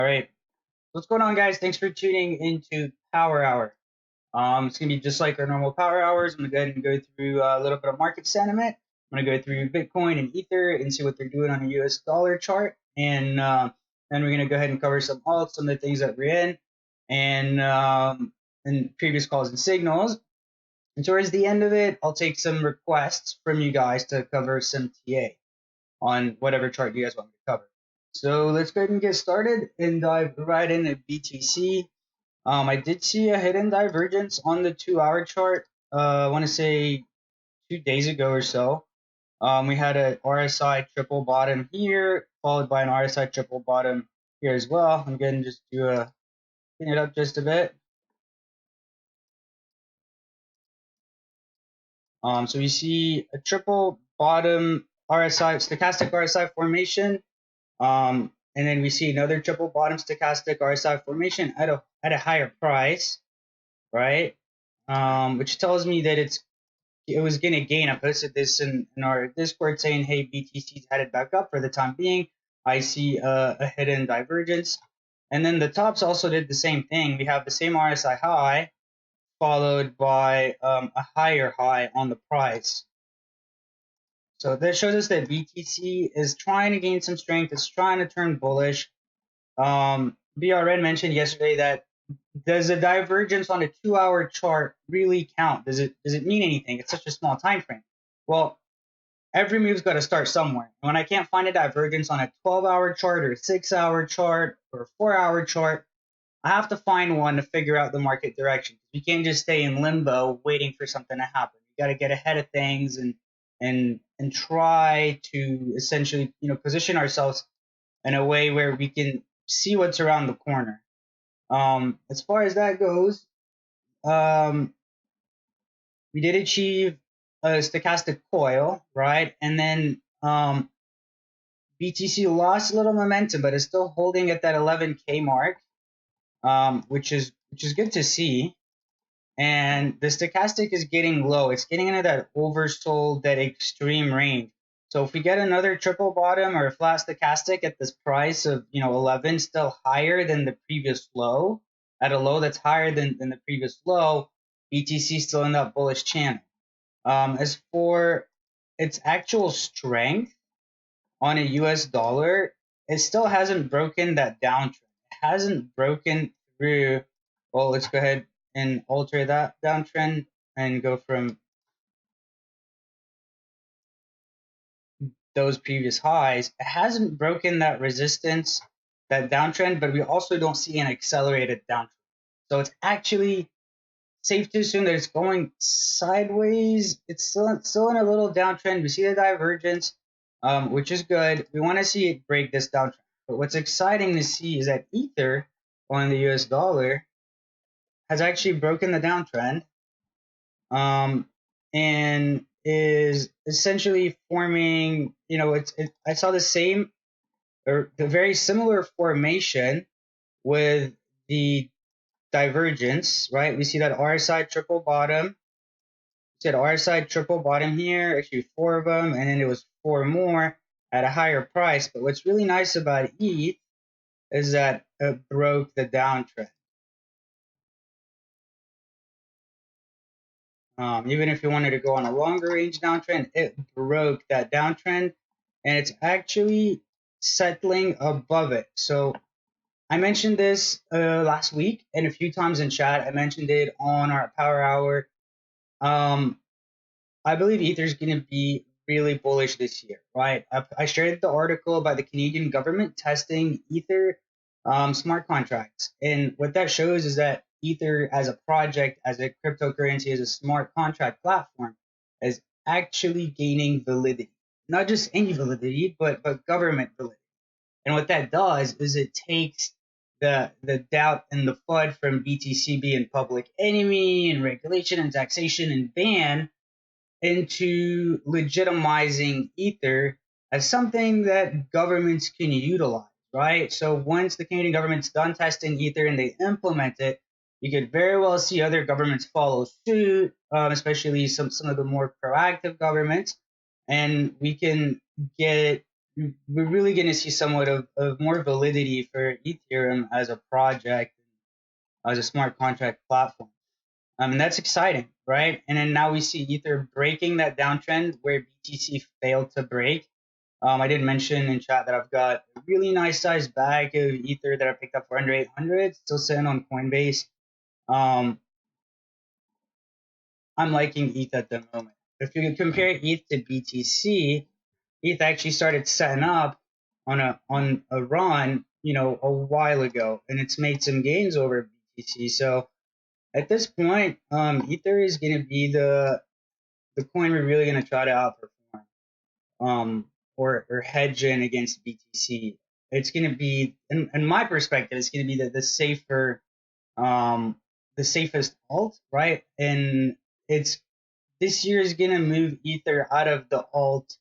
All right, what's going on, guys? Thanks for tuning into Power Hour. It's gonna be just like our normal Power Hours. I'm gonna go ahead and go through a little bit of market sentiment. I'm gonna go through Bitcoin and Ether and see what they're doing on the U.S. dollar chart, and then we're gonna go ahead and cover some alts, some of the things that we're in, and previous calls and signals. And towards the end of it, I'll take some requests from you guys to cover some TA on whatever chart you guys want me to cover. So let's go ahead and get started and dive right into BTC. I did see a hidden divergence on the 2-hour chart. I want to say 2 days ago or so. We had a RSI triple bottom here, followed by an RSI triple bottom here as well. I'm going to just clean it up just a bit. So we see a triple bottom RSI, stochastic RSI formation. And then we see another triple bottom stochastic RSI formation at a higher price, right? Which tells me that it was going to gain. I posted this in our Discord saying, hey, BTC's headed back up for the time being. I see a hidden divergence. And then the tops also did the same thing. We have the same RSI high followed by a higher high on the price. So this shows us that BTC is trying to gain some strength. It's trying to turn bullish. BRN mentioned yesterday that does a divergence on a 2-hour chart really count? Does it mean anything? It's such a small time frame. Well, every move's got to start somewhere. And when I can't find a divergence on a 12-hour chart or a 6-hour chart or a 4-hour chart, I have to find one to figure out the market direction. You can't just stay in limbo waiting for something to happen. You got to get ahead of things and try to essentially position ourselves in a way where we can see what's around the corner. As far as that goes, we did achieve a stochastic coil, right? And then BTC lost a little momentum, but is still holding at that 11K mark, which is good to see. And the stochastic is getting low. It's getting into that oversold, that extreme range. So if we get another triple bottom or a flat stochastic at this price of 11, still higher than the previous low, at a low that's higher than the previous low, BTC still in that bullish channel. As for its actual strength on a US dollar, it still hasn't broken that downtrend. It hasn't broken through. Well, let's go ahead and alter that downtrend and go from those previous highs. It hasn't broken that resistance, that downtrend, but we also don't see an accelerated downtrend. So it's actually safe to assume that it's going sideways. It's still in a little downtrend. We see the divergence, which is good. We want to see it break this downtrend. But what's exciting to see is that Ether on the US dollar has actually broken the downtrend, and is essentially forming, I saw the same or the very similar formation with the divergence, right? We see that RSI triple bottom. We see that RSI triple bottom here, actually 4 of them, and then it was 4 more at a higher price. But what's really nice about ETH is that it broke the downtrend. Even if you wanted to go on a longer range downtrend, it broke that downtrend, and it's actually settling above it. So I mentioned this last week and a few times in chat. I mentioned it on our Power Hour. I believe Ether is going to be really bullish this year, right? I shared the article about the Canadian government testing Ether smart contracts. And what that shows is that Ether as a project, as a cryptocurrency, as a smart contract platform, is actually gaining validity. Not just any validity, but government validity. And what that does is it takes the doubt and the FUD from BTC being public enemy and regulation and taxation and ban into legitimizing Ether as something that governments can utilize, right? So once the Canadian government's done testing Ether and they implement it, you could very well see other governments follow suit, especially some of the more proactive governments, and we can get we're really going to see somewhat of more validity for Ethereum as a project, as a smart contract platform. And that's exciting, right? And then now we see Ether breaking that downtrend where BTC failed to break. I did mention in chat that I've got a really nice sized bag of Ether that I picked up for under 800, still sitting on Coinbase. Um, I'm liking ETH at the moment. If you compare ETH to BTC, ETH actually started setting up on a run, a while ago, and it's made some gains over BTC. So at this point, Ether is going to be the coin we're really going to try to outperform, or hedge in against BTC. It's going to be, in my perspective, it's going to be the safer, the safest alt, right? And it's this year is going to move Ether out of the alt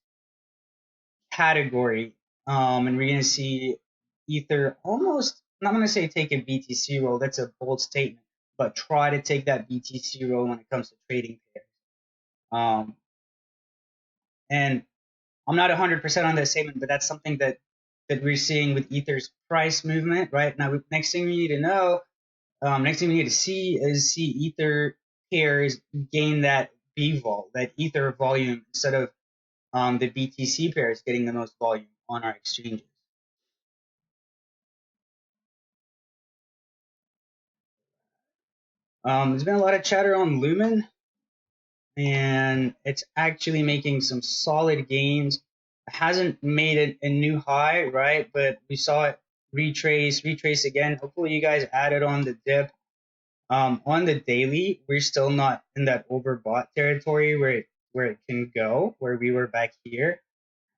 category, and we're going to see Ether almost, I'm not going to say take a BTC role, that's a bold statement, but try to take that BTC role when it comes to trading pairs. And I'm not 100% on that statement, but that's something that we're seeing with Ether's price movement right now. Next thing we need to know, next thing we need to see is Ether pairs gain that B-vol, that Ether volume, instead of the BTC pairs getting the most volume on our exchanges. There's been a lot of chatter on Lumen, and it's actually making some solid gains. It hasn't made a new high, right? But we saw it retrace again. Hopefully, you guys added on the dip. On the daily, we're still not in that overbought territory where it can go, where we were back here.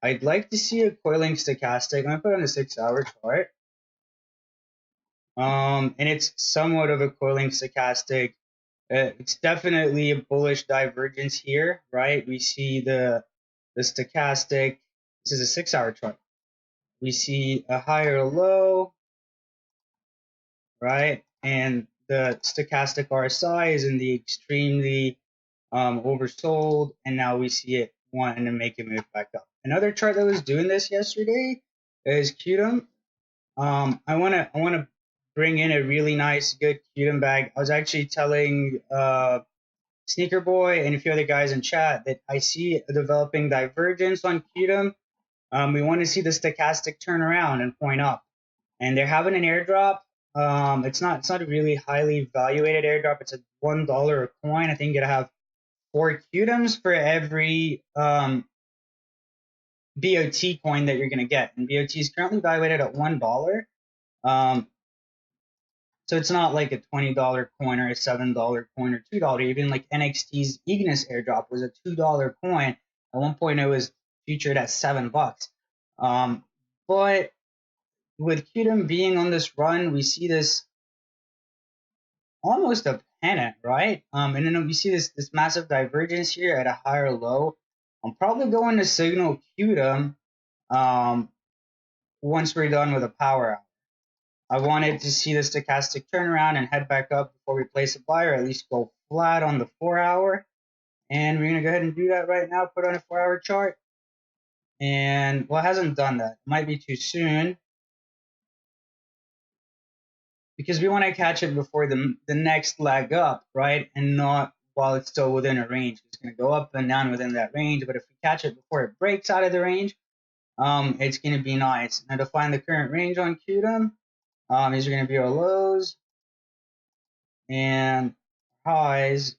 I'd like to see a coiling stochastic. I'm gonna put on a 6-hour chart. And it's somewhat of a coiling stochastic. It's definitely a bullish divergence here, right? We see the stochastic. This is a 6-hour chart. We see a higher low, right? And the stochastic RSI is in the extremely oversold, and now we see it wanting to make it move back up. Another chart that was doing this yesterday is Qtum. I wanna bring in a really nice, good Qtum bag. I was actually telling Sneaker Boy and a few other guys in chat that I see a developing divergence on Qtum. We want to see the stochastic turn around and point up, and they're having an airdrop. It's not a really highly evaluated airdrop. It's a $1 a coin. I think you gotta have 4 Qtums for every BOT coin that you're gonna get, and BOT is currently evaluated at $1. Um, So it's not like a $20 coin or a $7 coin or $2. Even like NXT's Ignis airdrop was a $2 coin. At one point, it was featured at $7. But with Qtum being on this run, we see this almost a pennant, right? And then we see this massive divergence here at a higher low. I'm probably going to signal Qtum once we're done with a power hour. I wanted to see the stochastic turnaround and head back up before we place a buy, or at least go flat on the 4-hour. And we're going to go ahead and do that right now, put on a 4-hour chart. And, well, it hasn't done that. It might be too soon, because we want to catch it before the next leg up, right? And not while it's still within a range. It's going to go up and down within that range. But if we catch it before it breaks out of the range, it's going to be nice. Now, to find the current range on Qtum, these are going to be our lows and highs.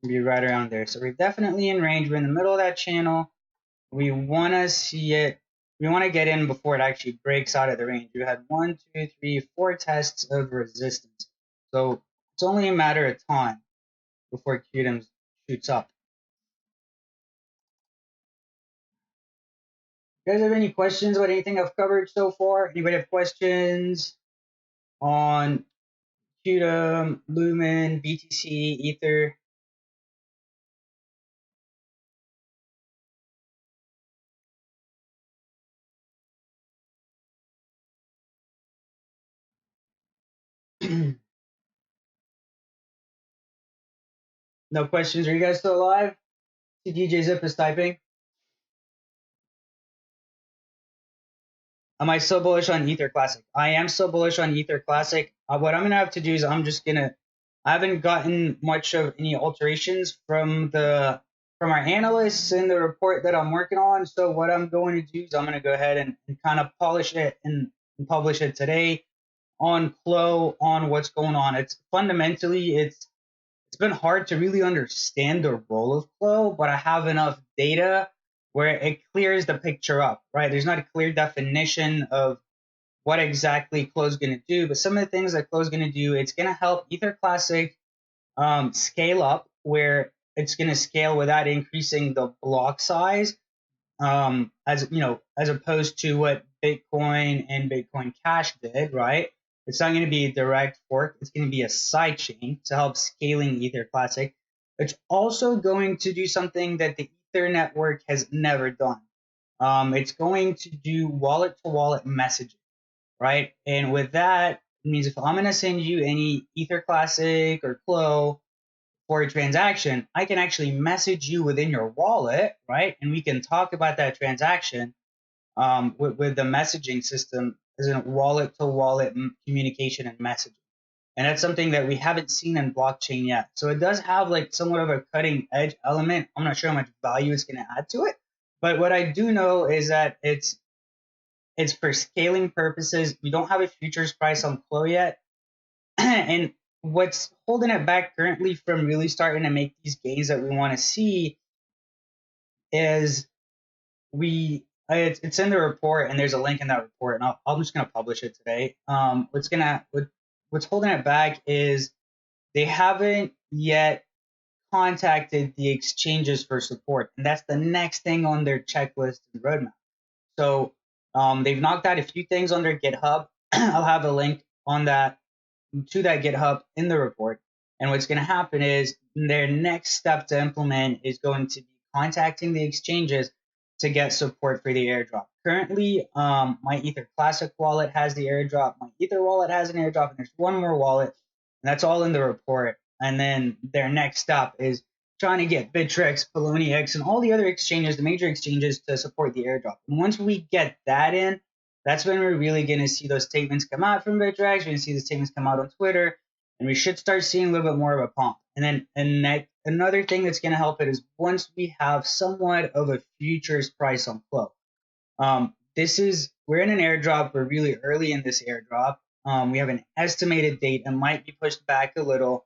Be right around there. So we're definitely in range. We're in the middle of that channel. We want to see it. We want to get in before it actually breaks out of the range. We had 1, 2, 3, 4 tests of resistance. So it's only a matter of time before Qtum shoots up. You guys have any questions about anything I've covered so far? Anybody have questions on Qtum, Lumen, BTC, Ether? No questions? Are you guys still alive? See DJ Zip is typing. Am I so bullish on Ether Classic? I am so bullish on Ether Classic. What I'm gonna have to do is I haven't gotten much of any alterations from our analysts in the report that I'm working on. So what I'm going to do is I'm gonna go ahead and kind of polish it and publish it today on Clo on what's going on. It's fundamentally it's been hard to really understand the role of Clo, but I have enough data where it clears the picture up, right? There's not a clear definition of what exactly Clo is going to do, but some of the things that Clo is going to do, it's going to help Ether Classic scale up, where it's going to scale without increasing the block size, as you know, as opposed to what Bitcoin and Bitcoin Cash did, right? It's not going to be a direct fork. It's going to be a side chain to help scaling Ether Classic. It's also going to do something that the Ether network has never done. It's going to do wallet to wallet messaging, right? And with that, it means if I'm going to send you any Ether Classic or Clo for a transaction, I can actually message you within your wallet, right? And we can talk about that transaction with the messaging system as a wallet to wallet communication and messaging. And that's something that we haven't seen in blockchain yet. So it does have like somewhat of a cutting edge element. I'm not sure how much value it's going to add to it. But what I do know is that it's for scaling purposes. We don't have a futures price on Flow yet. And what's holding it back currently from really starting to make these gains that we want to see is it's in the report, and there's a link in that report, and I'm just gonna publish it today. What's holding it back is they haven't yet contacted the exchanges for support, and that's the next thing on their checklist and roadmap. So they've knocked out a few things on their GitHub. I'll have a link on that to that GitHub in the report. And what's going to happen is their next step to implement is going to be contacting the exchanges to get support for the airdrop. Currently, my Ether Classic wallet has the airdrop. My Ether wallet has an airdrop, and there's one more wallet, and that's all in the report. And then their next step is trying to get Bittrex, Poloniex, and all the other exchanges, the major exchanges, to support the airdrop. And once we get that in, that's when we're really going to see those statements come out from Bittrex. We're going to see the statements come out on Twitter, and we should start seeing a little bit more of a pump. And then another thing that's going to help it is once we have somewhat of a futures price on Flow. We're in an airdrop. We're really early in this airdrop. We have an estimated date. It might be pushed back a little,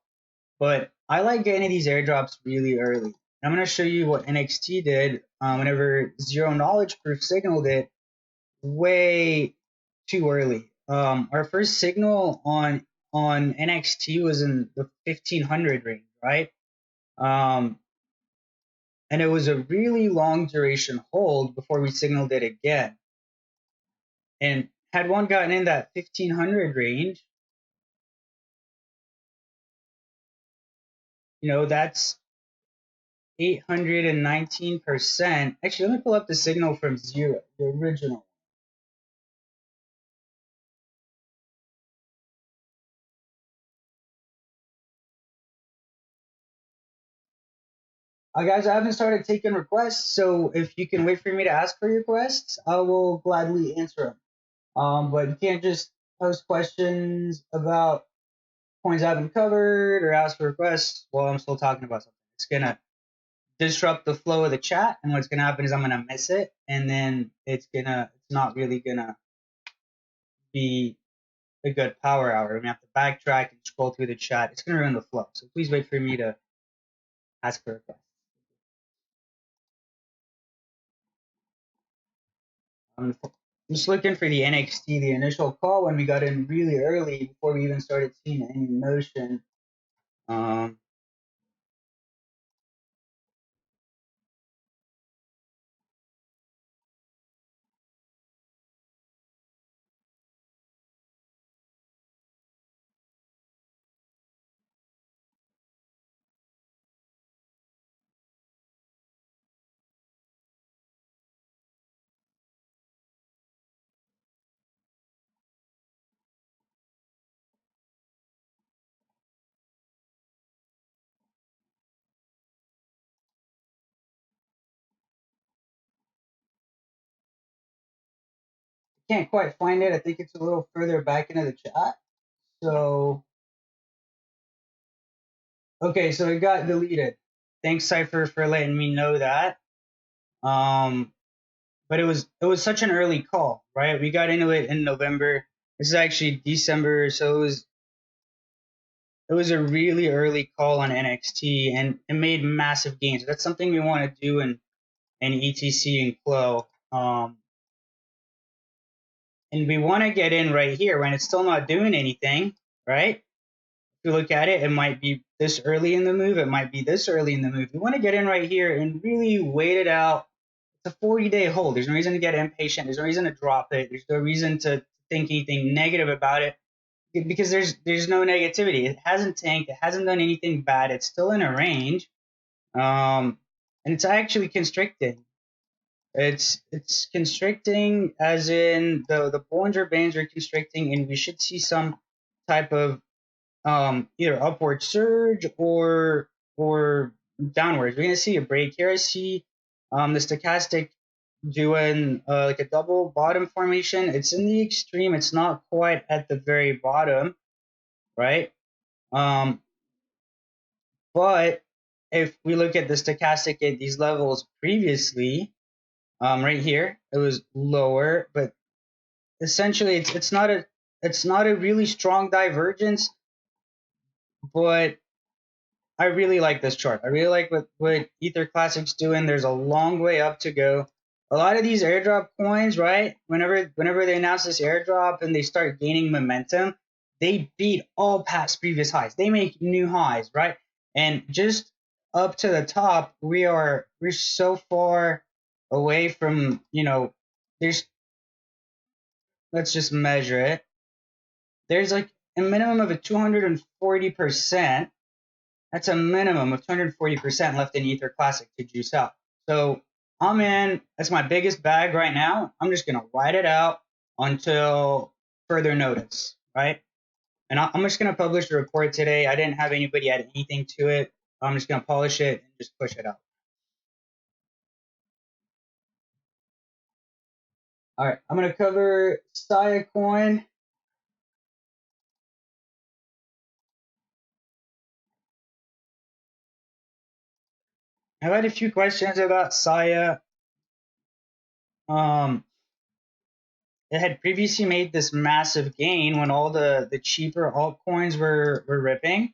but I like getting these airdrops really early. I'm going to show you what NXT did whenever Zero Knowledge Proof signaled it way too early. Our first signal on NXT was in the 1500 range, right? And it was a really long duration hold before we signaled it again. And had one gotten in that 1500 range, that's 819%. Actually, let me pull up the signal from Zero, the original. Guys, I haven't started taking requests, so if you can wait for me to ask for your requests, I will gladly answer them. But you can't just post questions about points I haven't covered or ask for requests while I'm still talking about something. It's gonna disrupt the flow of the chat, and what's gonna happen is I'm gonna miss it, and then it's not really gonna be a good power hour. I'm gonna have to backtrack and scroll through the chat. It's gonna ruin the flow. So please wait for me to ask for requests. I'm just looking for the NXT, the initial call when we got in really early before we even started seeing any motion. Um, can't quite find it. I think it's a little further back into the chat. So, okay, so it got deleted. Thanks, Cypher, for letting me know that. But it was such an early call, right? We got into it in November. This is actually December, so it was a really early call on NXT, and it made massive gains. That's something we want to do in ETC and Clo. And we want to get in right here when it's still not doing anything, right? If you look at it, it might be this early in the move. It might be this early in the move. We want to get in right here and really wait it out. It's a 40-day hold. There's no reason to get impatient. There's no reason to drop it. There's no reason to think anything negative about it because there's no negativity. It hasn't tanked. It hasn't done anything bad. It's still in a range, and it's actually constricting. It's constricting, as in the Bollinger Bands are constricting, and we should see some type of either upward surge or downwards. We're gonna see a break here. I see the stochastic doing like a double bottom formation. It's in the extreme. It's not quite at the very bottom, right? But if we look at the stochastic at these levels previously, right here, it was lower, but essentially it's not a really strong divergence, but I really like this chart. I really like what Ether Classic's doing. There's a long way up to go. A lot of these airdrop coins, right? Whenever they announce this airdrop and they start gaining momentum, they beat all past previous highs. They make new highs, right? And just up to the top, we're so far away from, there's let's just measure it. There's like a minimum of a 240%. That's a minimum of 240% left in Ether Classic to juice out. So I'm in. That's my biggest bag right now. I'm just gonna ride it out until further notice, right? And I'm just gonna publish the report today. I didn't have anybody add anything to it. I'm just gonna polish it and just push it out. All right, I'm gonna cover Saya coin. I've had a few questions about Saya. It had previously made this massive gain when all the cheaper altcoins were ripping,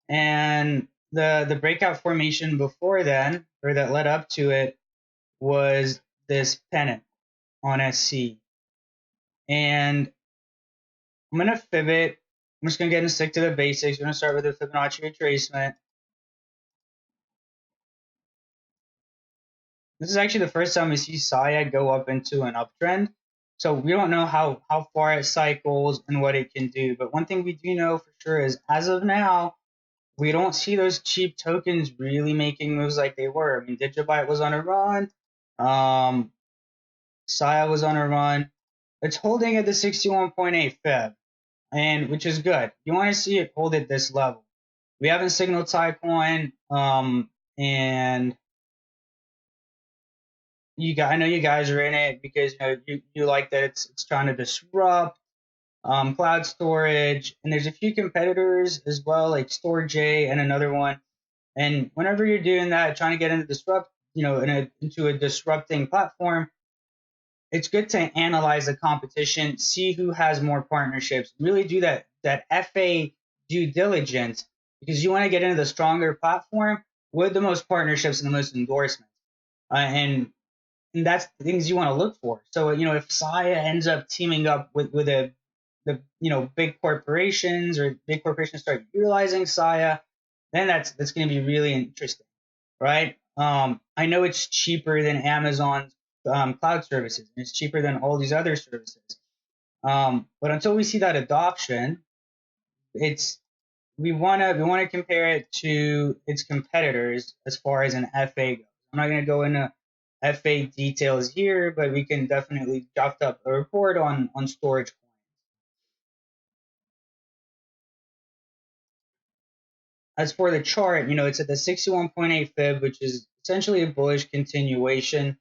and the breakout formation before then, or that led up to it, was this pennant on SC. And I'm gonna fib it. I'm just gonna stick to the basics. We're gonna start with the Fibonacci retracement. This is actually the first time we see Saya go up into an uptrend. So we don't know how far it cycles and what it can do. But one thing we do know for sure is, as of now, we don't see those cheap tokens really making moves like they were. I mean, Digibyte was on a run. Saya was on a run. It's holding at the 61.8 fib, and which is good. You want to see it hold at this level. We haven't signaled Tycoin, and I know you guys are in it because you like that it's trying to disrupt cloud storage, and there's a few competitors as well, like StoreJ and another one. And whenever you're doing that, trying to get into into a disrupting platform, it's good to analyze the competition, see who has more partnerships, really do that FA due diligence, because you want to get into the stronger platform with the most partnerships and the most endorsements. And that's the things you want to look for. So, if Saya ends up teaming up with big corporations, or big corporations start utilizing Saya, then that's going to be really interesting, right? I know it's cheaper than Amazon's cloud services, and it's cheaper than all these other services. But until we see that adoption, we want to compare it to its competitors as far as an FA goes. I'm not going to go into FA details here, but we can definitely draft up a report on storage coins. As for the chart, it's at the 61.8 fib, which is essentially a bullish continuation.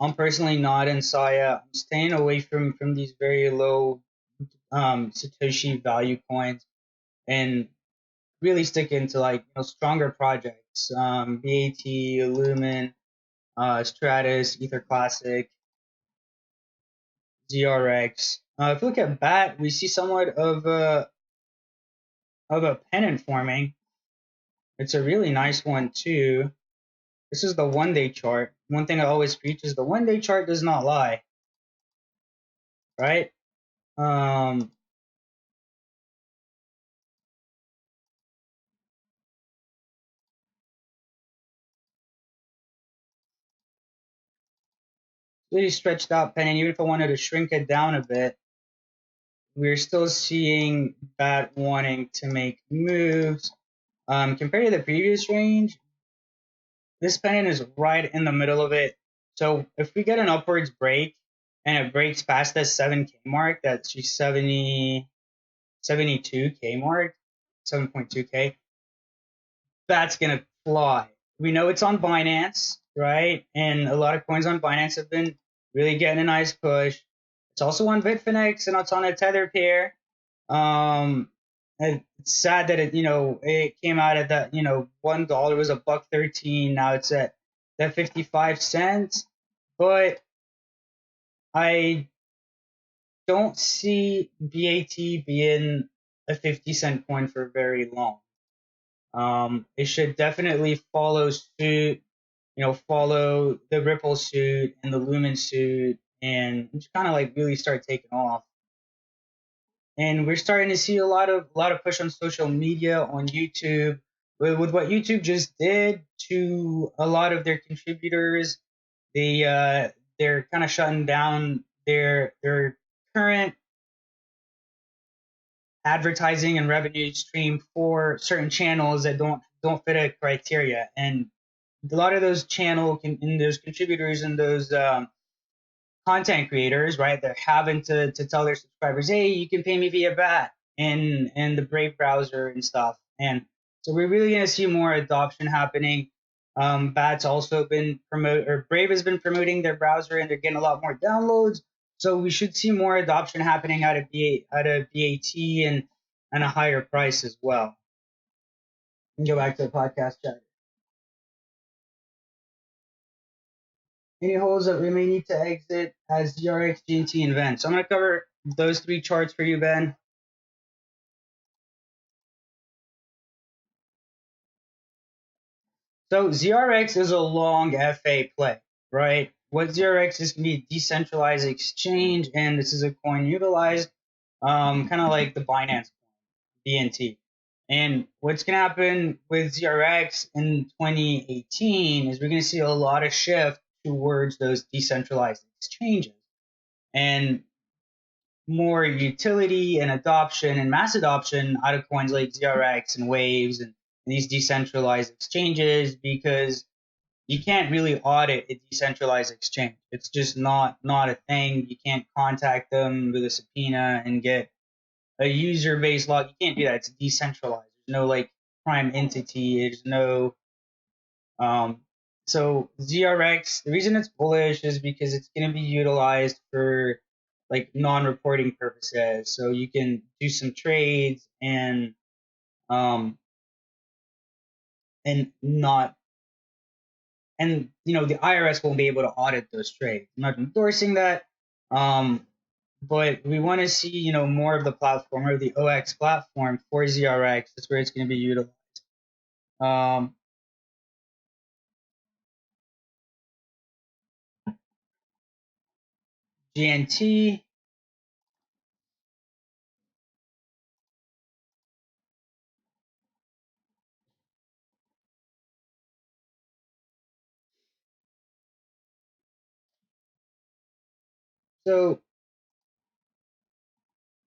I'm personally not in Saya. I'm staying away from these very low Satoshi value coins and really sticking to like stronger projects. BAT, Lumen, Stratus, Ether Classic, ZRX. If we look at BAT, we see somewhat of a pennant forming. It's a really nice one too. This is the 1 day chart. One thing I always preach is the 1 day chart does not lie, right? Um, really stretched out pennant. Even if I wanted to shrink it down a bit, we're still seeing BAT wanting to make moves. Compared to the previous range, this pennant is right in the middle of it. So if we get an upwards break and it breaks past the 7K mark, that's 72K mark, 7.2K, that's going to fly. We know it's on Binance, right? And a lot of coins on Binance have been really getting a nice push. It's also on Bitfinex and it's on a Tether pair. It's sad that it came out at that $1 was a buck 13. Now it's at that 55 cents, but I don't see BAT being a 50-cent coin for very long. It should definitely follow suit, follow the Ripple suit and the Lumen suit, and just kind of like really start taking off. And we're starting to see a lot of push on social media, on YouTube, with what YouTube just did to a lot of their contributors. They're kind of shutting down their current advertising and revenue stream for certain channels that don't fit a criteria. And a lot of those and those contributors and those content creators, right? They're having to tell their subscribers, hey, you can pay me via BAT and the Brave browser and stuff. And so we're really going to see more adoption happening. BAT's also been Brave has been promoting their browser and they're getting a lot more downloads. So we should see more adoption happening out of BAT and a higher price as well. And go back to the podcast chat. Any holes that we may need to exit as ZRX, GNT, and VEN. So I'm going to cover those three charts for you, Ben. So ZRX is a long FA play, right? What ZRX is going to be a decentralized exchange, and this is a coin utilized kind of like the Binance coin, BNT. And what's going to happen with ZRX in 2018 is we're going to see a lot of shift towards those decentralized exchanges. And more utility and adoption and mass adoption out of coins like ZRX and Waves and these decentralized exchanges, because you can't really audit a decentralized exchange. It's just not a thing. You can't contact them with a subpoena and get a user based log. You can't do that. It's decentralized. There's no like prime entity. There's no so ZRX, the reason it's bullish is because it's going to be utilized for like non-reporting purposes. So you can do some trades and not and the IRS won't be able to audit those trades. I'm not endorsing that, but we want to see more of the platform or the OX platform for ZRX. That's where it's going to be utilized. Um, GNT. So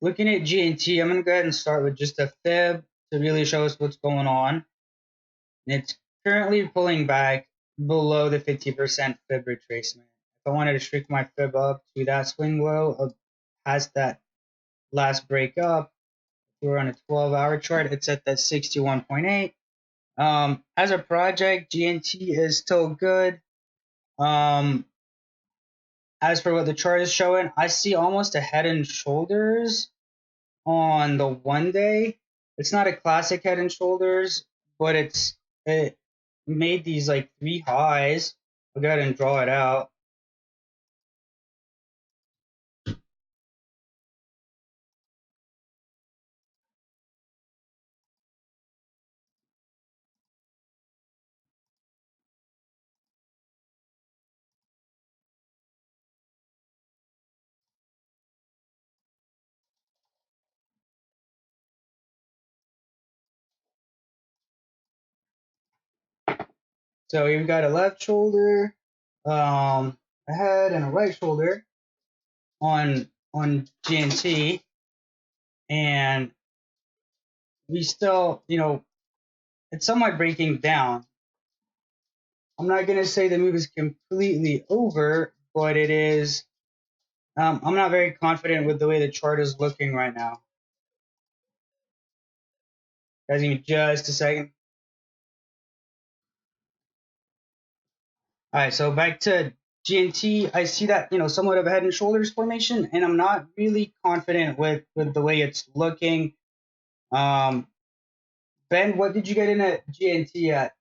looking at GNT, I'm going to go ahead and start with just a fib to really show us what's going on. And it's currently pulling back below the 50% fib retracement. If I wanted to shrink my fib up to that swing low past that last break up, if we're on a 12-hour chart, it's at that 61.8. As a project, GNT is still good. as for what the chart is showing, I see almost a head and shoulders on the 1 day. It's not a classic head and shoulders, but it made these like 3 highs. I'll go ahead and draw it out. So we've got a left shoulder, a head, and a right shoulder on GNT, and we still, it's somewhat breaking down. I'm not gonna say the move is completely over, but it is. I'm not very confident with the way the chart is looking right now. Guys, give me just a second. All right, so back to GNT. I see that somewhat of a head and shoulders formation, and I'm not really confident with the way it's looking. Um, Ben, what did you get in at GNT at?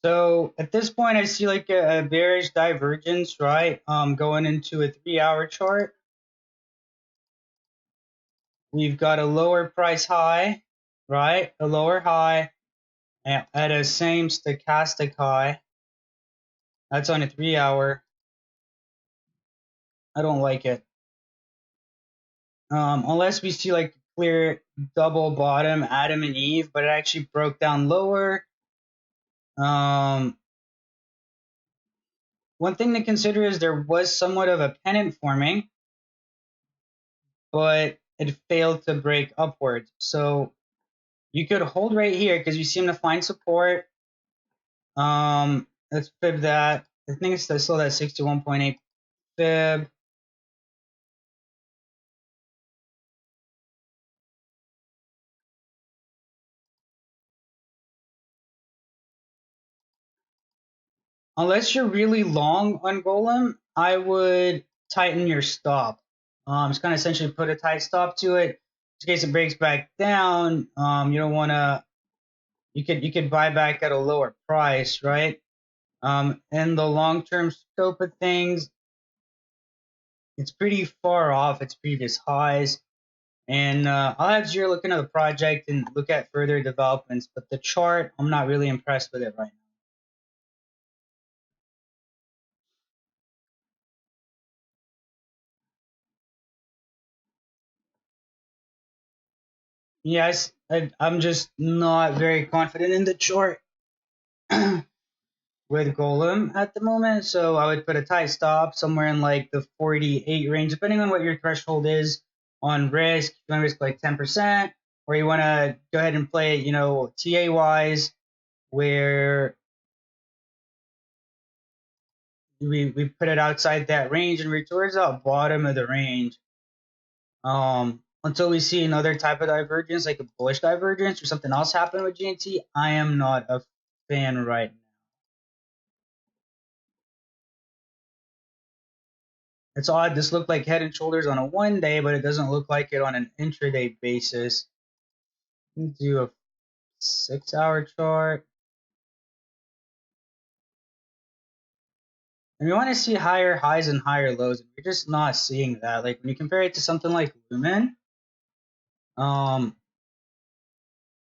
So at this point, I see like a bearish divergence, right? Going into a 3-hour chart. We've got a lower price high, right? A lower high at a same stochastic high. That's on a 3-hour. I don't like it. Unless we see like clear double bottom Adam and Eve, but it actually broke down lower. One thing to consider is there was somewhat of a pennant forming, but it failed to break upwards. So you could hold right here because you seem to find support. Let's fib that. I think it's still that 61.8 fib. Unless you're really long on Golem, I would tighten your stop. It's going to essentially put a tight stop to it in case it breaks back down. You don't want to. You could buy back at a lower price, right? In the long-term scope of things, it's pretty far off its previous highs. And I'll have Zero look into the project and look at further developments. But the chart, I'm not really impressed with it right now. Yes, I'm just not very confident in the chart with Golem at the moment. So I would put a tight stop somewhere in like the 48 range, depending on what your threshold is on risk. You want to risk like 10%, or you want to go ahead and play it, TA wise, where we put it outside that range and we're towards the bottom of the range. Until we see another type of divergence, like a bullish divergence or something else happen with GNT, I am not a fan right now. It's odd. This looked like head and shoulders on a 1 day, but it doesn't look like it on an intraday basis. Let's do a 6-hour chart. And we want to see higher highs and higher lows. And we're just not seeing that. Like when you compare it to something like Lumen,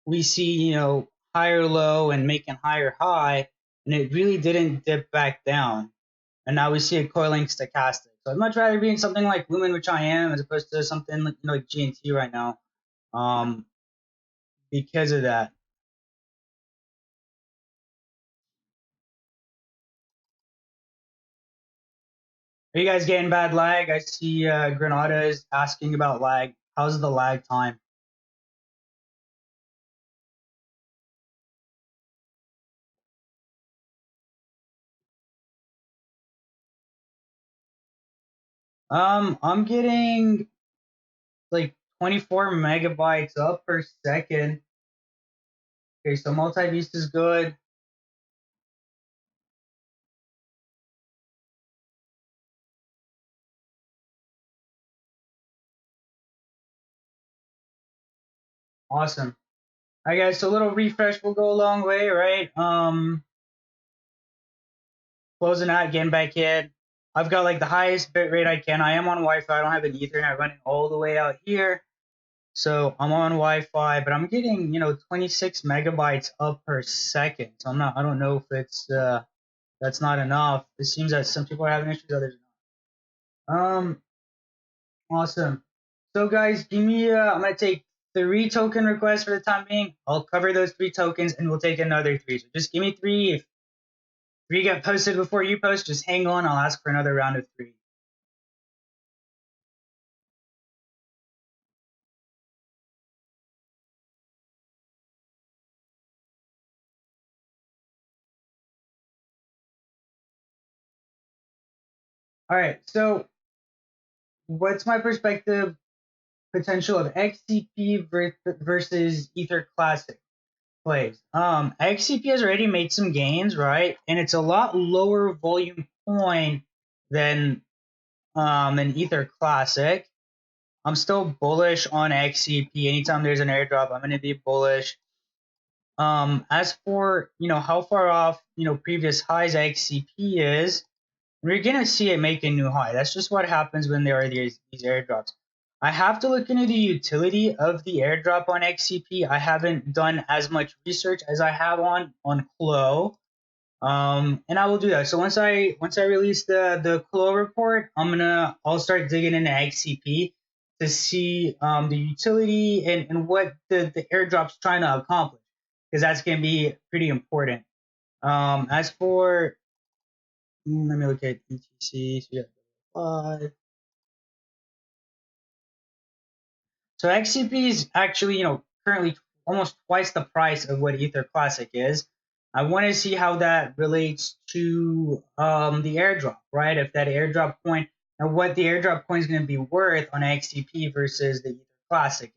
we see, higher low and making higher high. and it really didn't dip back down. And now we see it coiling stochastic. So I'd much rather be in something like Lumen, which I am, as opposed to something like like GNT right now, um, because of that. Are you guys getting bad lag? I see Granada is asking about lag. How's the lag time? I'm getting like 24 megabytes up per second. Okay, so multi-beast is good. Awesome. All right, guys. So a little refresh will go a long way, right? Closing out, getting back in. I've got like the highest bit rate I can. I am on Wi-Fi. I don't have an Ethernet running all the way out here. So I'm on Wi-Fi, but I'm getting 26 megabytes up per second. So I don't know if it's that's not enough. It seems that some people are having issues, others not. Awesome. So guys, give me I'm gonna take 3 token requests for the time being. I'll cover those 3 tokens and we'll take another 3. So just give me 3. If 3 get posted before you post, just hang on. I'll ask for another round of 3. All right. So what's my perspective potential of XCP versus Ether Classic plays? XCP has already made some gains, right? And it's a lot lower volume coin than an Ether Classic. I'm still bullish on XCP. Anytime there's an airdrop, I'm going to be bullish. As for how far off previous highs XCP is, we're gonna see it make a new high. That's just what happens when there are these airdrops. I have to look into the utility of the airdrop on XCP. I haven't done as much research as I have on Clo. And I will do that. So once I release the Clo report, I'll start digging into XCP to see the utility and what the airdrop's trying to accomplish, because that's gonna be pretty important. As for let me look at ETC. So we got 5. So XCP is actually, currently almost twice the price of what Ether Classic is. I want to see how that relates to the airdrop, right? If that airdrop coin and what the airdrop coin is going to be worth on XCP versus the Ether Classic.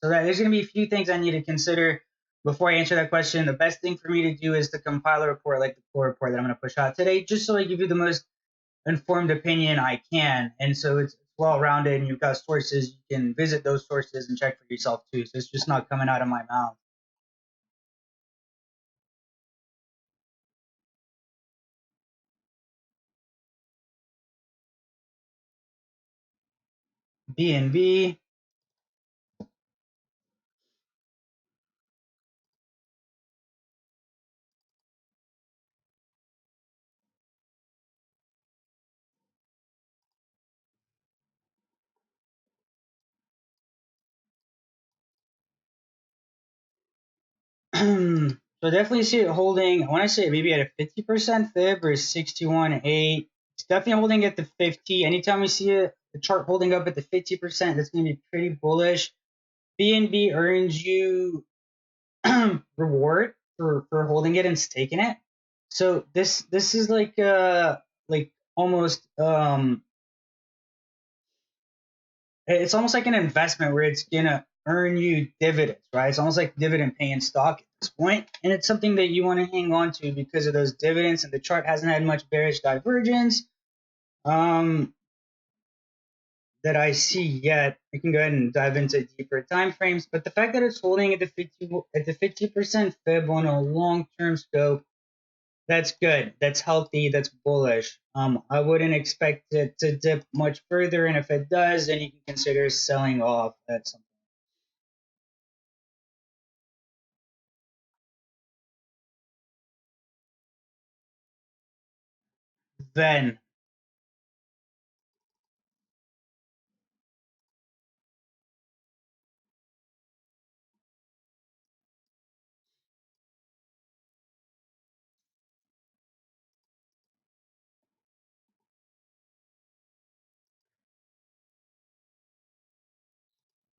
So that there's going to be a few things I need to consider before I answer that question. The best thing for me to do is to compile a report like the core report that I'm going to push out today, just so I give you the most informed opinion I can. And so it's well rounded and you've got sources. You can visit those sources and check for yourself too. So it's just not coming out of my mouth. BNB. So definitely see it holding. I want to say maybe at a 50% fib or 61.8. It's definitely holding at the 50. Anytime we see the chart holding up at the 50%, that's going to be pretty bullish. BNB earns you reward for holding it and staking it. So this is like almost it's almost like an investment where it's gonna earn you dividends, right? It's almost like dividend paying stock at this point, and it's something that you want to hang on to because of those dividends. And the chart hasn't had much bearish divergence um, that I see yet. We can go ahead and dive into deeper time frames, but the fact that it's holding at the 50% fib on a long term scope, that's good. That's healthy. That's bullish. I wouldn't expect it to dip much further, and if it does, then you can consider selling off at some. Then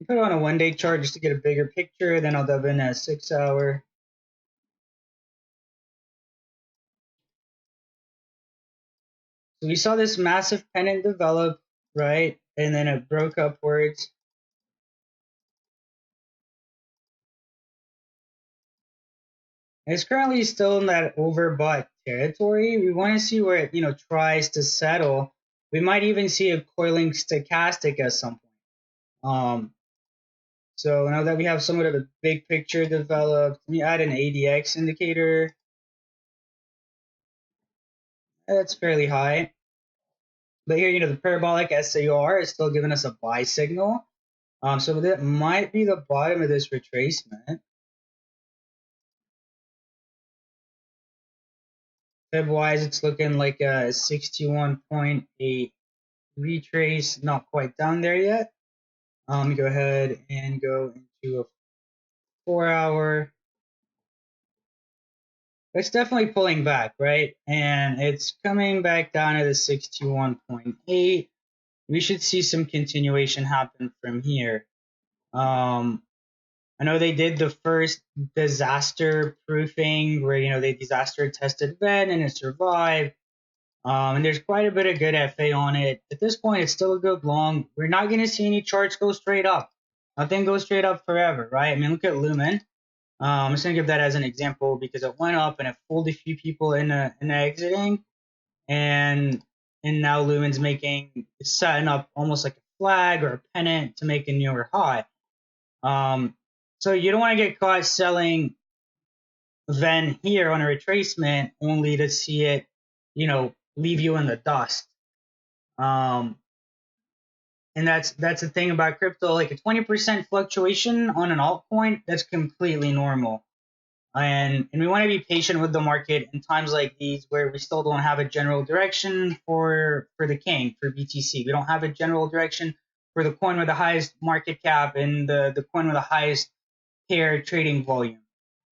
put it on a 1 day chart just to get a bigger picture. Then I'll dive in a 6 hour. So we saw this massive pennant develop, right? And then it broke upwards. It's currently still in that overbought territory. We want to see where it, tries to settle. We might even see a coiling stochastic at some point. So now that we have somewhat of a big picture developed, we add an ADX indicator. That's fairly high. But here, the parabolic SAR is still giving us a buy signal. So that might be the bottom of this retracement. Fib-wise, it's looking like a 61.8 retrace, not quite down there yet. Let me go ahead and go into a 4 hour. It's definitely pulling back, right? And it's coming back down to the 61.8. We should see some continuation happen from here. I know they did the first disaster proofing where, they disaster tested Ven and it survived. And there's quite a bit of good FA on it. At this point, it's still a good long. We're not going to see any charts go straight up. Nothing goes straight up forever, right? I mean, look at Lumen. I'm just going to give that as an example because it went up and it fooled a few people in exiting. And now Lumen's setting up almost like a flag or a pennant to make a newer high. So you don't want to get caught selling Ven here on a retracement only to see it, leave you in the dust. And that's the thing about crypto. Like a 20% fluctuation on an altcoin, that's completely normal. And we want to be patient with the market in times like these where we still don't have a general direction for the king, for BTC. We don't have a general direction for the coin with the highest market cap and the coin with the highest pair trading volume.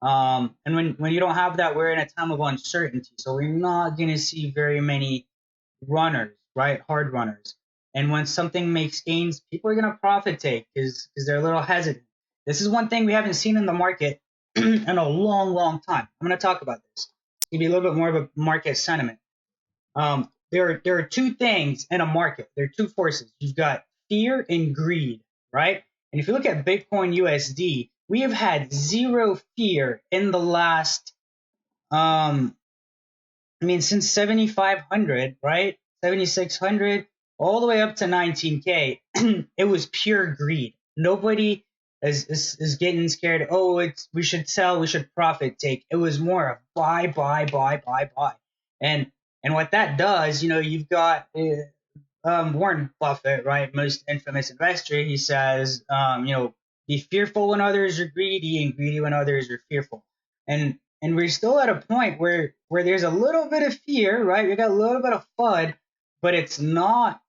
And when you don't have that, we're in a time of uncertainty. So we're not going to see very many runners, right? Hard runners. And when something makes gains, people are going to profit take because they're a little hesitant. This is one thing we haven't seen in the market in a long, long time. I'm going to talk about this. Give you a little bit more of a market sentiment. There are two things in a market. There are two forces. You've got fear and greed, right? And if you look at Bitcoin USD, we have had zero fear in the last since 7,500, right? 7,600, all the way up to 19K, it was pure greed. Nobody is getting scared. Oh, we should sell, we should profit take. It was more of buy, buy, buy, buy, buy. And what that does, you've got Warren Buffett, right? Most infamous investor. He says, be fearful when others are greedy and greedy when others are fearful. And we're still at a point where there's a little bit of fear, right? We got a little bit of FUD, but it's not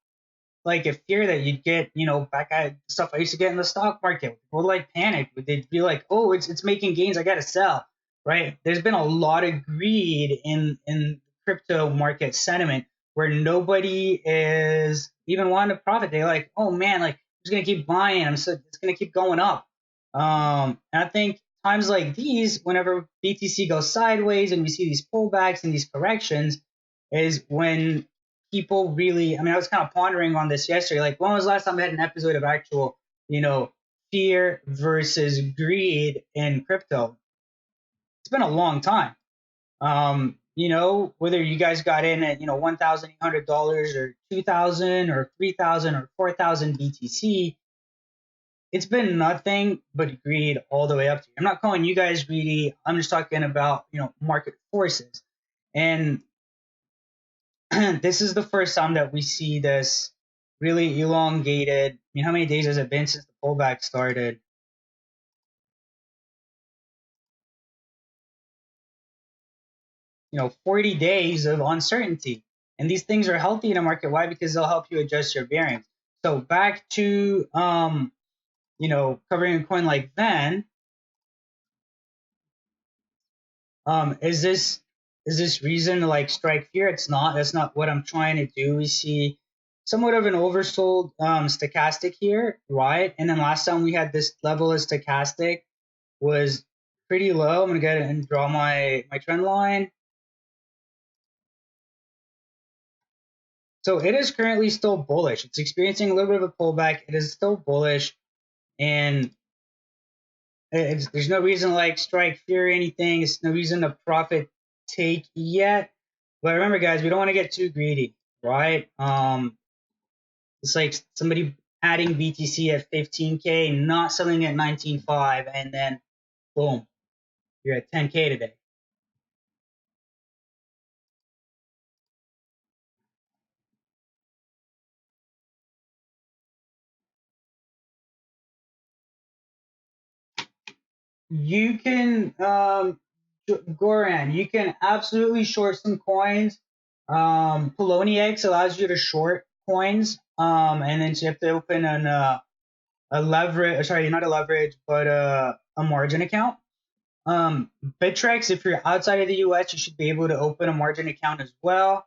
like a fear that you'd get, back at stuff I used to get in the stock market. People like panic. They'd be like, oh, it's making gains, I gotta sell, right? There's been a lot of greed in crypto market sentiment where nobody is even wanting to profit. They're like, oh man, like I'm just gonna keep buying. It's gonna keep going up. And I think times like these, whenever BTC goes sideways and we see these pullbacks and these corrections, is when people really, I was kind of pondering on this yesterday. Like, when was the last time I had an episode of actual, fear versus greed in crypto? It's been a long time. Whether you guys got in at, $1,800 or 2,000 or 3,000 or 4,000 BTC, it's been nothing but greed all the way up to you. I'm not calling you guys greedy. I'm just talking about, market forces. And this is the first time that we see this really elongated. How many days has it been since the pullback started? 40 days of uncertainty. And these things are healthy in a market. Why? Because they'll help you adjust your variance. So back to covering a coin like Van. Is this reason to like strike fear? It's not. That's not what I'm trying to do. We see somewhat of an oversold stochastic here, right? And then last time we had this level of stochastic was pretty low. I'm gonna go ahead and draw my trend line. So it is currently still bullish. It's experiencing a little bit of a pullback. It is still bullish, and there's no reason to like strike fear or anything. It's no reason to profit take yet. But remember, guys, we don't want to get too greedy, right? It's like somebody adding BTC at 15K, not selling at 19.5, and then boom, you're at 10K today. You can, Goran, you can absolutely short some coins. Poloniex allows you to short coins, and then you have to open a leverage, sorry, not a leverage, but a margin account. Bittrex, if you're outside of the US, you should be able to open a margin account as well.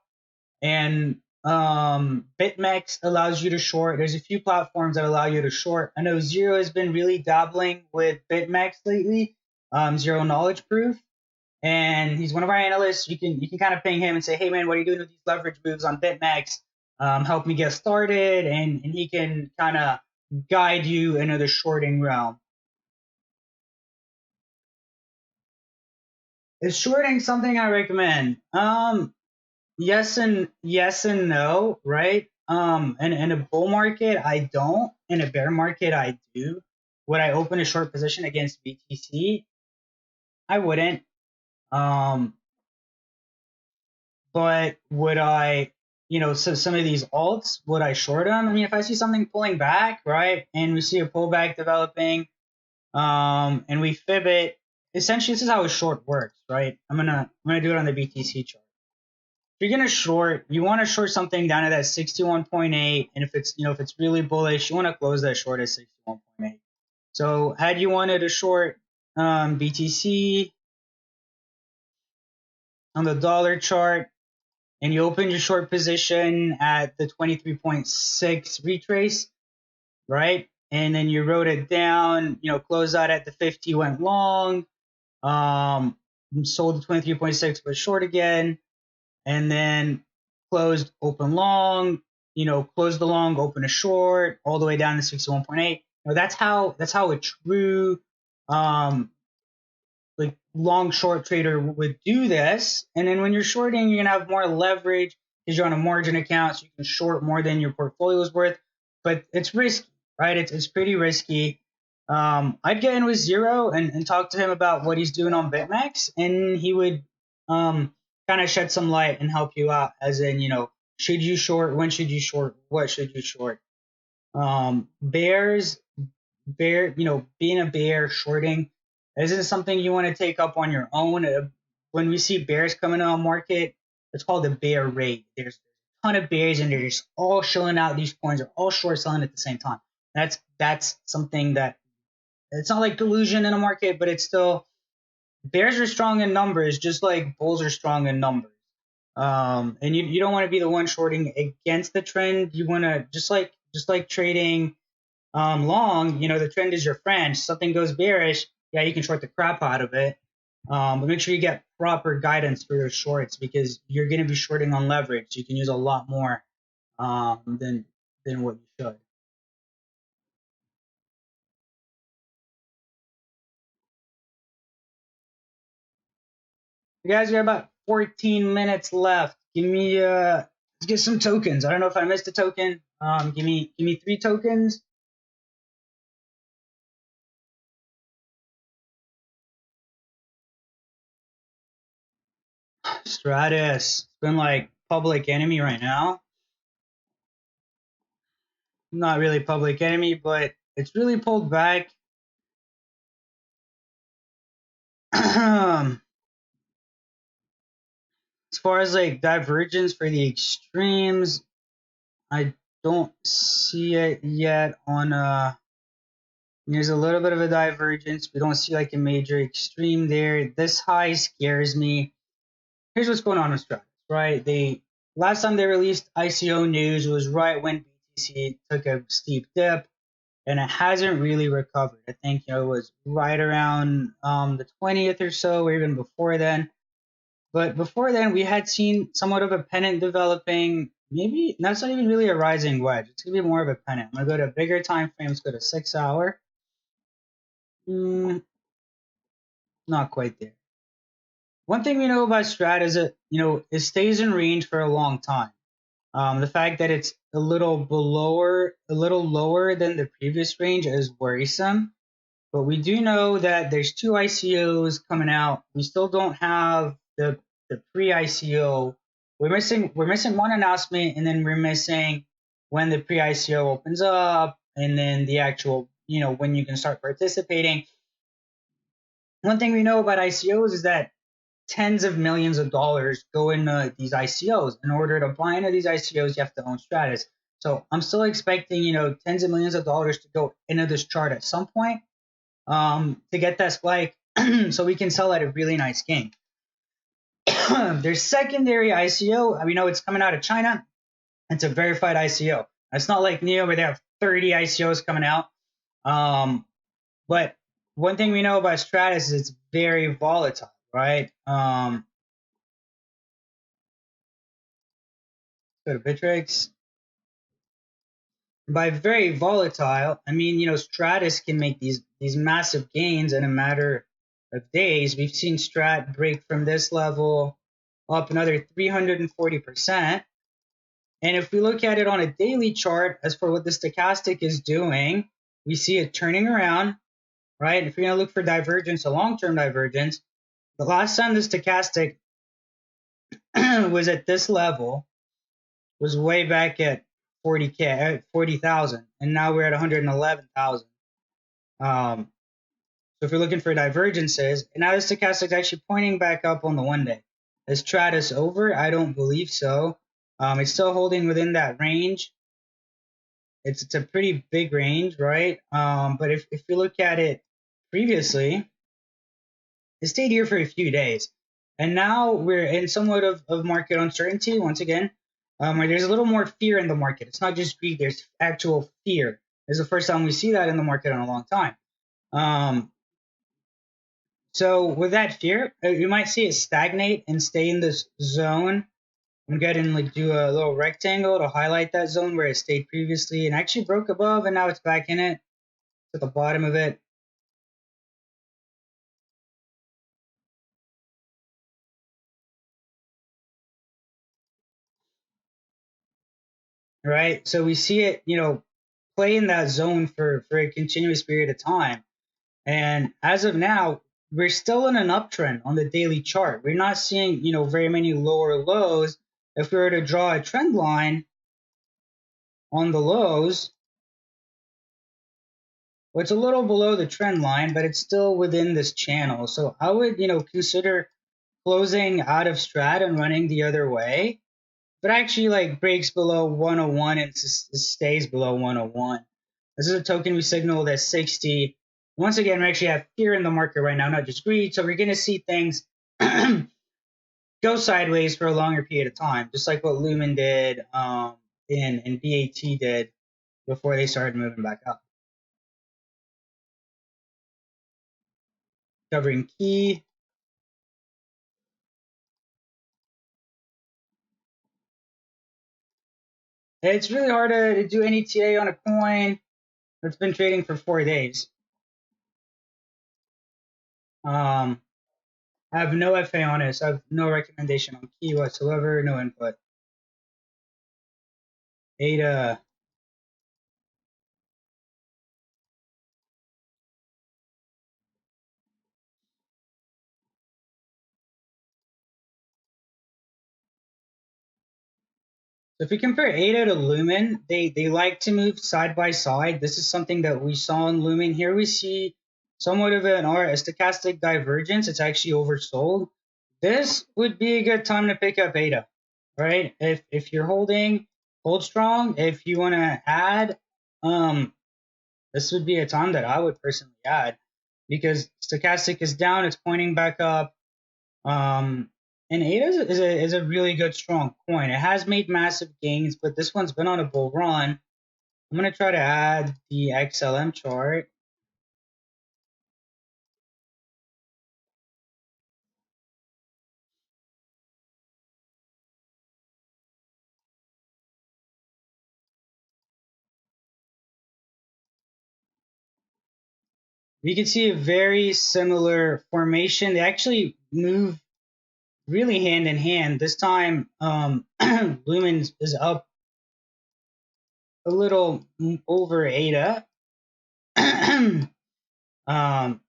And BitMEX allows you to short. There's a few platforms that allow you to short. I know Zero has been really dabbling with BitMEX lately, Zero Knowledge Proof, and he's one of our analysts. You can kind of ping him and say, hey man, what are you doing with these leverage moves on BitMEX? Help me get started, and he can kind of guide you into the shorting realm. Is shorting something I recommend? Yes and no, right? And in a bull market, I don't. In a bear market, I do. Would I open a short position against BTC? I wouldn't. Um, but would I, so some of these alts, would I short them? I mean, if I see something pulling back, right, and we see a pullback developing, and we fib it, essentially this is how a short works, right? I'm gonna do it on the BTC chart. If you're gonna short, you want to short something down at that 61.8, and if it's really bullish, you want to close that short at 61.8. So had you wanted to short BTC on the dollar chart, and you opened your short position at the 23.6 retrace, right? And then you wrote it down, closed out at the 50, went long, sold the 23.6, but short again, and then closed open long, closed the long, open a short, all the way down to 61.8. That's how a true like long short trader would do this. And then when you're shorting, you're gonna have more leverage because you're on a margin account, so you can short more than your portfolio is worth. But it's risky, right? It's pretty risky. I'd get in with Zero and talk to him about what he's doing on BitMEX, and he would kind of shed some light and help you out, as in, should you short, when should you short, what should you short. Bears, being a bear, shorting isn't something you want to take up on your own. When we see bears coming on market, it's called a bear raid. There's a ton of bears and they're just all showing out these coins, are all short selling at the same time. That's something that, it's not like delusion in a market, but it's still, bears are strong in numbers, just like bulls are strong in numbers. And you don't want to be the one shorting against the trend. You want to, just like trading long, the trend is your friend. Something goes bearish, yeah, you can short the crap out of it. But make sure you get proper guidance for your shorts, because you're going to be shorting on leverage. You can use a lot more than what you should. You guys got about 14 minutes left. Let's get some tokens. I don't know if I missed a token. Give me 3 tokens. Stratus. It's been like public enemy right now. Not really public enemy, but it's really pulled back. As far as like divergence for the extremes, I don't see it yet on there's a little bit of a divergence. We don't see like a major extreme there. This high scares me. Here's what's going on with Stratus, right? They last time they released ICO news was right when BTC took a steep dip, and it hasn't really recovered. I think it was right around the 20th or so, or even before then. But before then, we had seen somewhat of a pennant developing. Maybe that's not even really a rising wedge. It's gonna be more of a pennant. I'm gonna go to bigger time frames. Go to 6 hour. Not quite there. One thing we know about Strat is that it stays in range for a long time. The fact that it's a little lower than the previous range is worrisome. But we do know that there's two ICOs coming out. We still don't have the pre-ICO. We're missing one announcement, and then we're missing when the pre-ICO opens up, and then the actual when you can start participating. One thing we know about ICOs is that tens of millions of dollars go into these ICOs. In order to buy into these ICOs, you have to own Stratus. So I'm still expecting tens of millions of dollars to go into this chart at some point to get that spike so we can sell at a really nice gain. There's secondary ICO. We know it's coming out of China. It's a verified ICO. It's not like NEO where they have 30 ICOs coming out. But one thing we know about Stratus is it's very volatile, right? Go to Bittrex. By very volatile, I mean, Stratus can make these massive gains in a matter of days. We've seen Strat break from this level up another 340%. And if we look at it on a daily chart, as for what the stochastic is doing, we see it turning around, right? If you're going to look for divergence, a long-term divergence, the last time the stochastic was at this level was way back at 40,000, and now we're at 111,000. So if you're looking for divergences, and now the stochastic is actually pointing back up on the 1 day. Is Stratus over? I don't believe so. It's still holding within that range. It's a pretty big range, right? But if you look at it previously, it stayed here for a few days. And now we're in somewhat of market uncertainty once again, where there's a little more fear in the market. It's not just greed, there's actual fear. This is the first time we see that in the market in a long time. So with that fear, you might see it stagnate and stay in this zone. I'm going to go ahead and do a little rectangle to highlight that zone where it stayed previously and actually broke above, and now it's back in it at the bottom of it. Right? So we see it, play in that zone for a continuous period of time. And as of now, we're still in an uptrend on the daily chart. We're not seeing, very many lower lows. If we were to draw a trend line on the lows, well, it's a little below the trend line, but it's still within this channel. So I would, consider closing out of Strat and running the other way. But actually like breaks below 101 and stays below 101. This is a token we signaled at 60. Once again, we actually have fear in the market right now, not just greed. So we're going to see things go sideways for a longer period of time, just like what Lumen did and BAT did before they started moving back up. Covering key. It's really hard to do any TA on a coin that's been trading for 4 days. I have no FA on it, so I have no recommendation on key whatsoever, no input. ADA. So if we compare ADA to Lumen, they like to move side by side. This is something that we saw in Lumen. Here we see somewhat of a stochastic divergence. It's actually oversold. this would be a good time to pick up ADA, right? If you're holding, hold strong. If you want to add, um, this would be a time that I would personally add because stochastic is down, it's pointing back up. And ADA is a really good strong coin. It has made massive gains, but this one's been on a bull run. I'm gonna try to add the XLM chart. We can see a very similar formation. They actually move really hand in hand. This time, Lumen is up a little over ADA. um,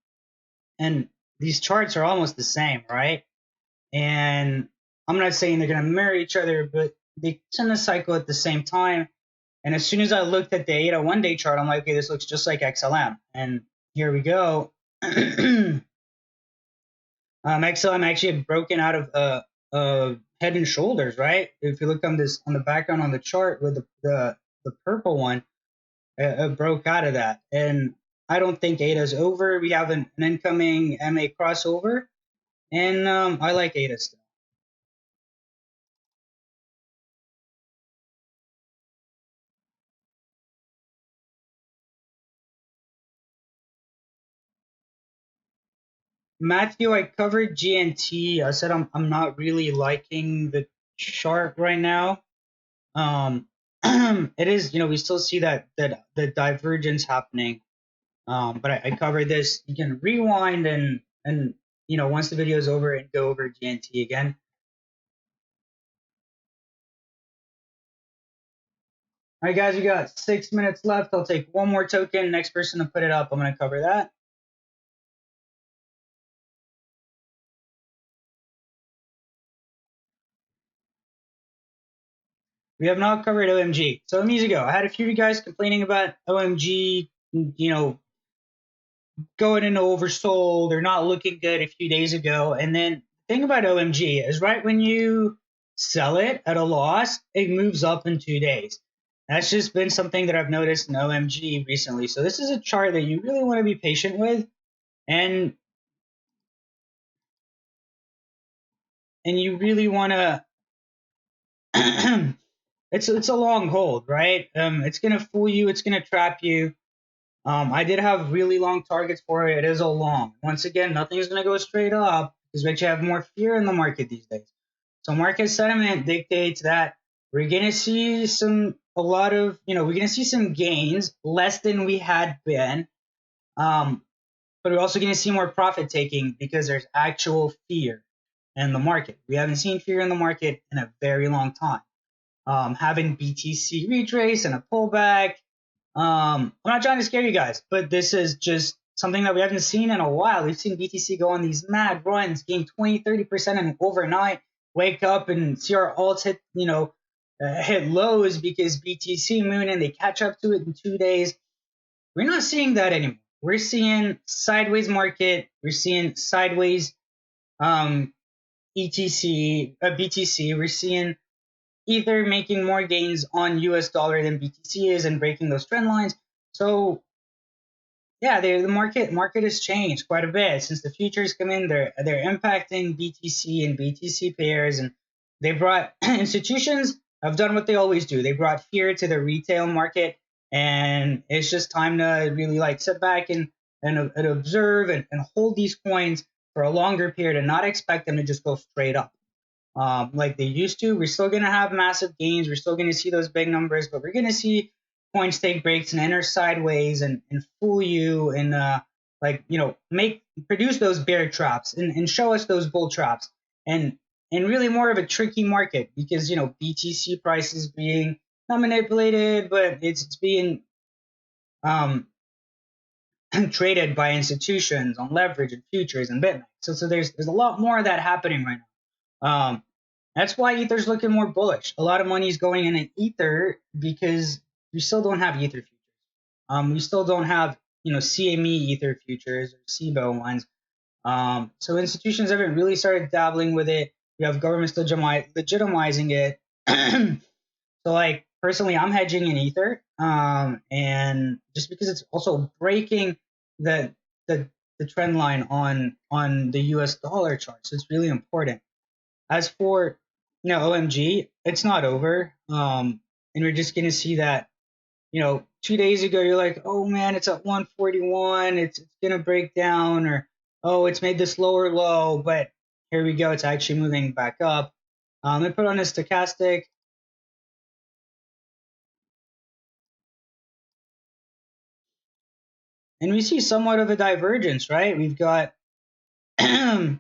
and these charts are almost the same, right? And I'm not saying they're going to mirror each other, but they tend to cycle at the same time. And as soon as I looked at the ADA 1 day chart, I'm like, okay, this looks just like XLM. And here we go. XLM actually had broken out of Head and Shoulders, right? If you look on this on the background on the chart with the purple one, it broke out of that. And I don't think ADA is over. We have an incoming MA crossover, and I like ADA still. Matthew, I covered GNT. I said I'm not really liking the chart right now. It is, we still see that the divergence happening. But I covered this. You can rewind and once the video is over and go over GNT again. All right, guys, we got 6 minutes left. I'll take one more token. Next person to put it up, I'm going to cover that. We have not covered OMG. So let me go. I had a few of you guys complaining about OMG, going into oversold or not looking good a few days ago. And then the thing about OMG is right when you sell it at a loss, it moves up in 2 days. That's just been something that I've noticed in OMG recently. So this is a chart that you really want to be patient with, and you really want to. It's a long hold, right? It's gonna fool you. It's gonna trap you. I did have really long targets for it. It is a long. Once again, nothing's going to go straight up because we actually have more fear in the market these days. So market sentiment dictates that we're going to see we're going to see some gains less than we had been. But we're also going to see more profit taking because there's actual fear in the market. We haven't seen fear in the market in a very long time. Having BTC retrace and a pullback, I'm not trying to scare you guys, but this is just something that we haven't seen in a while. We've seen BTC go on these mad runs, gain 20, 30% in overnight, wake up and see our alts hit lows because BTC moon and they catch up to it in 2 days. We're not seeing that anymore. We're seeing sideways market. We're seeing sideways BTC. We're seeing Ether making more gains on US dollar than BTC is and breaking those trend lines. So yeah, the market has changed quite a bit since the futures come in. They're impacting BTC and BTC pairs, and they brought institutions have done what they always do. They brought fear to the retail market, and it's just time to really sit back and observe and hold these coins for a longer period and not expect them to just go straight up like they used to. We're still going to have massive gains. We're still going to see those big numbers, but we're going to see coins take breaks and enter sideways and fool you and produce those bear traps and show us those bull traps and really more of a tricky market because BTC price is being not manipulated, but it's being traded by institutions on leverage and futures and bitmax. So there's a lot more of that happening right now. That's why Ether's looking more bullish. A lot of money is going into Ether because we still don't have Ether futures. We still don't have CME Ether futures or SIBO ones. So institutions haven't really started dabbling with it. We have governments legitimizing it. So like personally, I'm hedging in Ether, and just because it's also breaking the the the trend line on the U.S. dollar chart, so it's really important. As for OMG, it's not over, and we're just gonna see that 2 days ago you're like, oh man, it's at 141, it's gonna break down, or oh, it's made this lower low, but here we go, it's actually moving back up. I put on a stochastic, and we see somewhat of a divergence, right? We've got we'll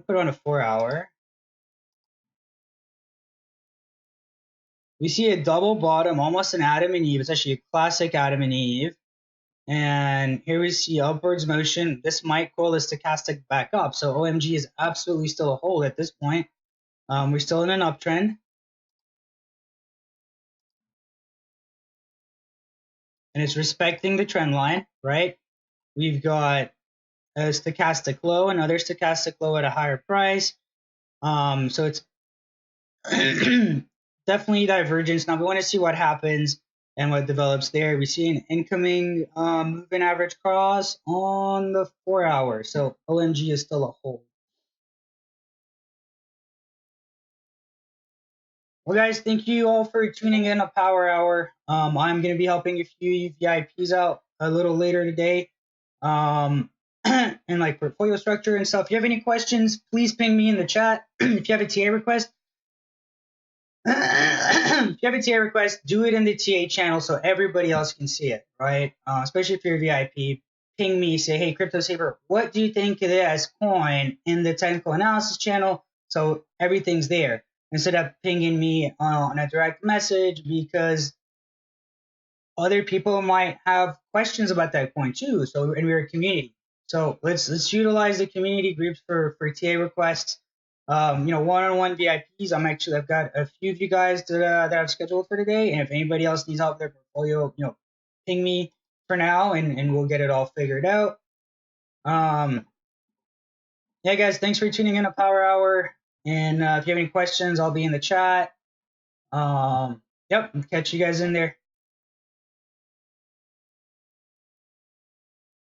put on a 4 hour. We see a double bottom, almost an Adam and Eve. It's actually a classic Adam and Eve. And here we see upwards motion. This might call the stochastic back up. So OMG is absolutely still a hold at this point. We're still in an uptrend. And it's respecting the trend line, right? We've got a stochastic low, another stochastic low at a higher price. So it's definitely divergence. Now we want to see what happens and what develops there. We see an incoming moving average cross on the 4 hour. So OMG is still a hold. Well, guys, thank you all for tuning in to PowerHour. I'm going to be helping a few VIPs out a little later today, and like portfolio structure and stuff. If you have any questions, please ping me in the chat. If you have a TA request, if you have a TA request, do it in the TA channel so everybody else can see it, right? Especially if you're a VIP. Ping me, say, hey, Crypto Saver, what do you think of this coin in the technical analysis channel? So everything's there instead of pinging me on a direct message, because other people might have questions about that coin too. So, and we're a community. So let's utilize the community groups for TA requests. One-on-one VIPs. I've got a few of you guys that I've scheduled for today, and if anybody else needs help with their portfolio, ping me for now, and we'll get it all figured out. Yeah, guys, thanks for tuning in to PowerHour. And if you have any questions, I'll be in the chat. Yep, catch you guys in there.